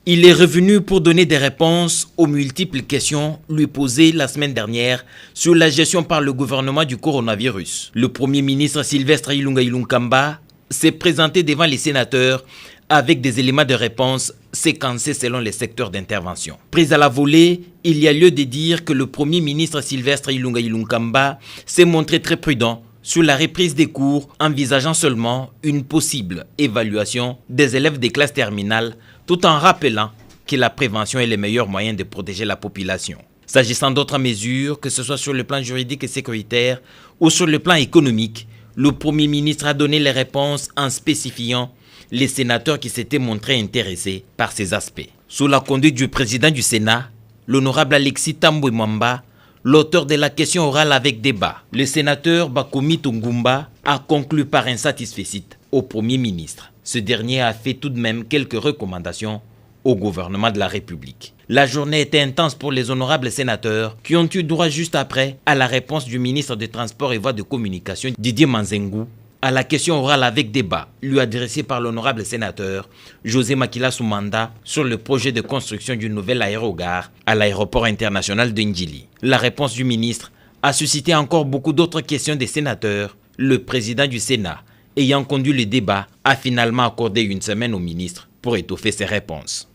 Il est revenu pour donner des réponses aux multiples questions lui posées la semaine dernière sur la gestion par le gouvernement du coronavirus. Le Premier ministre Sylvestre Ilunga Ilunkamba s'est présenté devant les sénateurs avec des éléments de réponse séquencés selon les secteurs d'intervention. Pris à la volée, il y a lieu de dire que le Premier ministre Sylvestre Ilunga Ilunkamba s'est montré très prudent sur la reprise des cours, envisageant seulement une possible évaluation des élèves des classes terminales, tout en rappelant que la prévention est le meilleur moyen de protéger la population. S'agissant d'autres mesures, que ce soit sur le plan juridique et sécuritaire ou sur le plan économique, le Premier ministre a donné les réponses en spécifiant les sénateurs qui s'étaient montrés intéressés par ces aspects. Sous la conduite du président du Sénat, l'honorable Alexis Tambwe Mwamba, l'auteur de la question orale avec débat, le sénateur Bakomi Tungumba a conclu par un satisfecit au Premier ministre. Ce dernier a fait tout de même quelques recommandations au gouvernement de la République. La journée était intense pour les honorables sénateurs qui ont eu droit juste après à la réponse du ministre des Transports et Voies de Communication Didier Manzengu à la question orale avec débat lui adressée par l'honorable sénateur José Makila Soumanda sur le projet de construction d'une nouvelle aérogare à l'aéroport international de Ndjili. La réponse du ministre a suscité encore beaucoup d'autres questions des sénateurs. Le président du Sénat, ayant conduit le débat, a finalement accordé une semaine au ministre pour étoffer ses réponses.